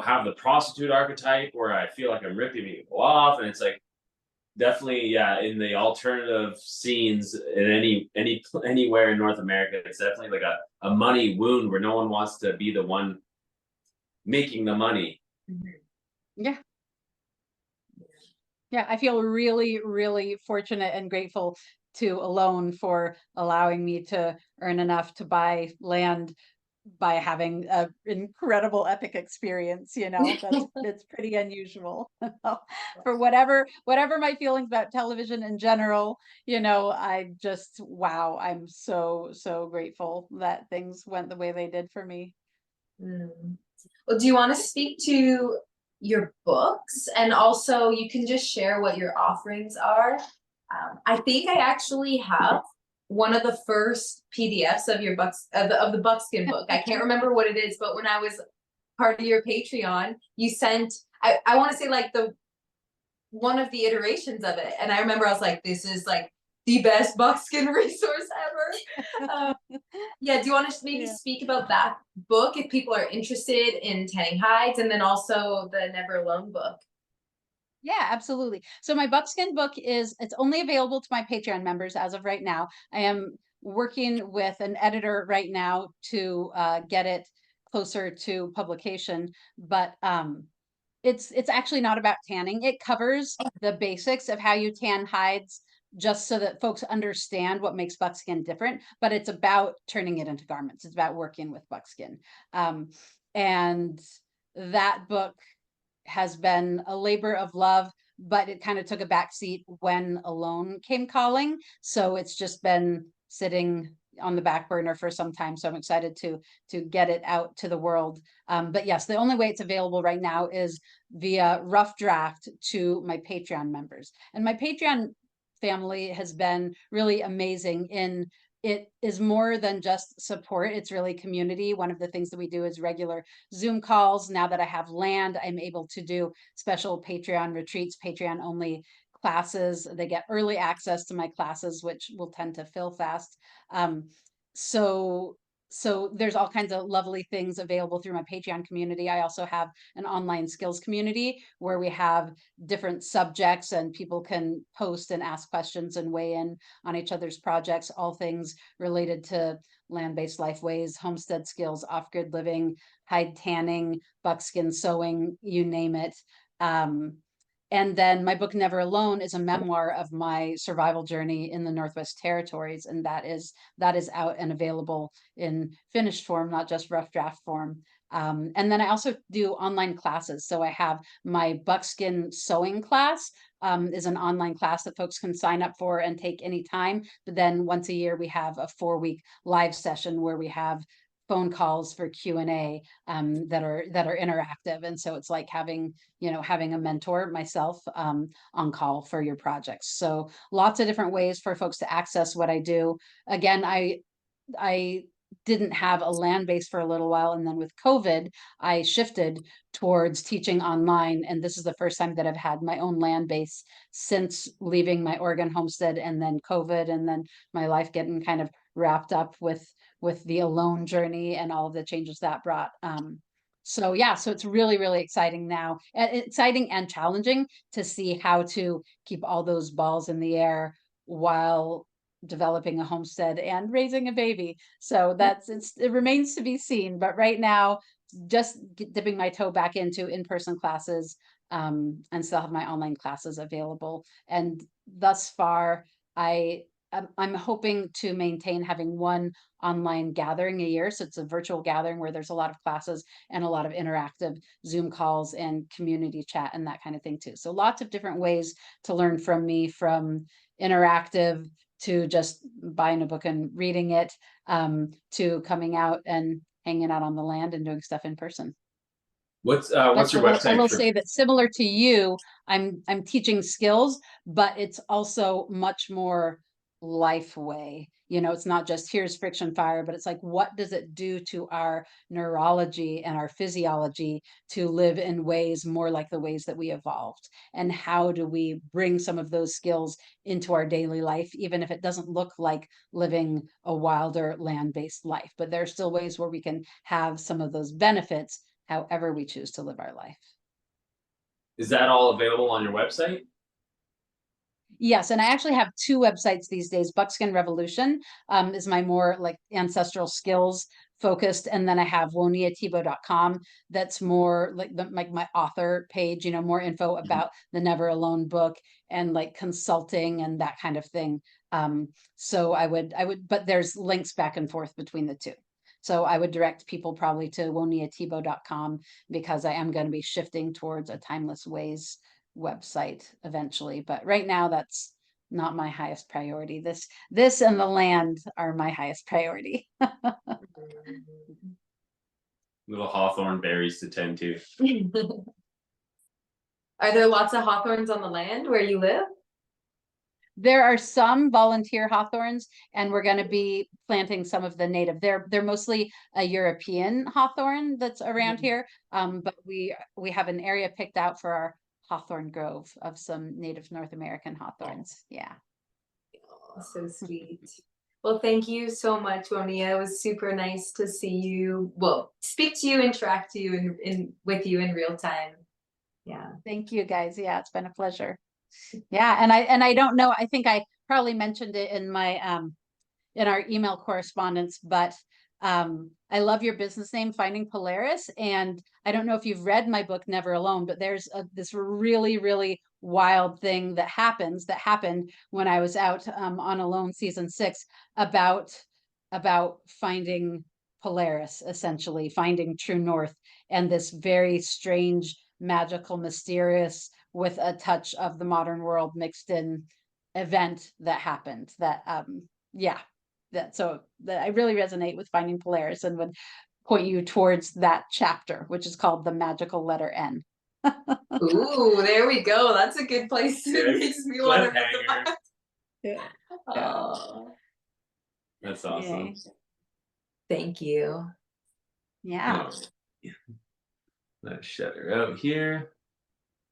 S3: have the prostitute archetype where I feel like I'm ripping people off. And it's like, definitely, yeah, in the alternative scenes in anywhere in North America, it's definitely like a money wound where no one wants to be the one making the money.
S2: Yeah. Yeah, I feel really, really fortunate and grateful to Alone for allowing me to earn enough to buy land by having an incredible epic experience. That's pretty unusual. For whatever my feelings about television in general, I just, wow, I'm so grateful that things went the way they did for me.
S1: Well, do you want to speak to your books, and also you can just share what your offerings are? I think I actually have one of the first PDFs of your of the Buckskin book. I can't remember what it is, but when I was part of your Patreon, you sent, I want to say like one of the iterations of it, and I remember I was like, this is like the best Buckskin resource ever. Yeah, do you want to maybe speak about that book if people are interested in tanning hides, and then also the Never Alone book?
S2: Yeah, absolutely. So my Buckskin book it's only available to my Patreon members as of right now. I am working with an editor right now to get it closer to publication, but it's actually not about tanning. It covers the basics of how you tan hides just so that folks understand what makes buckskin different, but it's about turning it into garments. It's about working with buckskin. And that book has been a labor of love, but it kind of took a backseat when Alone came calling. So it's just been sitting on the back burner for some time. So I'm excited to get it out to the world. But yes, the only way it's available right now is via rough draft to my Patreon members. And my Patreon family has been really amazing in it is more than just support. It's really community. One of the things that we do is regular Zoom calls. Now that I have land, I'm able to do special Patreon retreats, Patreon only classes. They get early access to my classes, which will tend to fill fast. So there's all kinds of lovely things available through my Patreon community. I also have an online skills community where we have different subjects and people can post and ask questions and weigh in on each other's projects, all things related to land-based lifeways, homestead skills, off-grid living, hide tanning, buckskin sewing, you name it. And then my book, Never Alone, is a memoir of my survival journey in the Northwest Territories. And that is out and available in finished form, not just rough draft form. And then I also do online classes. So I have my buckskin sewing class, is an online class that folks can sign up for and take anytime. But then once a year, we have a 4-week live session where we have phone calls for Q&A that are interactive. And so it's like having a mentor myself on call for your projects. So lots of different ways for folks to access what I do. Again, I didn't have a land base for a little while. And then with COVID, I shifted towards teaching online. And this is the first time that I've had my own land base since leaving my Oregon homestead, and then COVID, and then my life getting kind of wrapped up with the alone journey and all of the changes that brought. So it's really, really exciting now, exciting and challenging to see how to keep all those balls in the air while developing a homestead and raising a baby. So it remains to be seen, but right now, just dipping my toe back into in-person classes, and still have my online classes available. And thus far, I'm hoping to maintain having one online gathering a year. So it's a virtual gathering where there's a lot of classes and a lot of interactive Zoom calls and community chat and that kind of thing too. So lots of different ways to learn from me, from interactive to just buying a book and reading it, to coming out and hanging out on the land and doing stuff in person.
S3: What's your website?
S2: I will say that similar to you, I'm teaching skills, but it's also much more life way. It's not just here's friction fire, but it's like, what does it do to our neurology and our physiology to live in ways more like the ways that we evolved? And how do we bring some of those skills into our daily life, even if it doesn't look like living a wilder land-based life? But there are still ways where we can have some of those benefits however we choose to live our life.
S3: Is that all available on your website?
S2: Yes, and I actually have 2 websites these days. Buckskin Revolution is my more like ancestral skills focused, and then I have WoniyaTibo.com that's more like my author page, more info about the Never Alone book and like consulting and that kind of thing. So I would, but there's links back and forth between the 2. So I would direct people probably to WoniyaTibo.com because I am going to be shifting towards a Timeless Ways website eventually, but right now that's not my highest priority. This and the land are my highest priority.
S3: Little hawthorn berries to tend to.
S1: Are there lots of hawthorns on the land where you live?
S2: There are some volunteer hawthorns, and we're going to be planting some of the native. They're mostly a European hawthorn that's around here, but we have an area picked out for our hawthorn grove of some native North American hawthorns. Yeah.
S1: Oh, so sweet. Well, thank you so much, Woniya. It was super nice to see you. Well, speak to you, interact to you with you in real time. Yeah.
S2: Thank you, guys. Yeah, it's been a pleasure. Yeah, and I don't know. I think I probably mentioned it in my in our email correspondence, but I love your business name, Finding Polaris. And I don't know if you've read my book, Never Alone, but there's this really, really wild thing that happened when I was out on Alone season 6 about finding Polaris, essentially finding true north, and this very strange, magical, mysterious, with a touch of the modern world mixed in event that happened. That that I really resonate with Finding Polaris, and would point you towards that chapter, which is called The Magical Letter N.
S1: Ooh, there we go. That's a good place to
S3: Yeah,
S1: makes me want to read the
S3: cliffhanger.
S1: book.
S2: Yeah.
S1: Oh,
S3: That's awesome.
S2: Yay.
S1: thank you.
S2: Yeah.
S3: Oh, yeah. Let's shut her out here.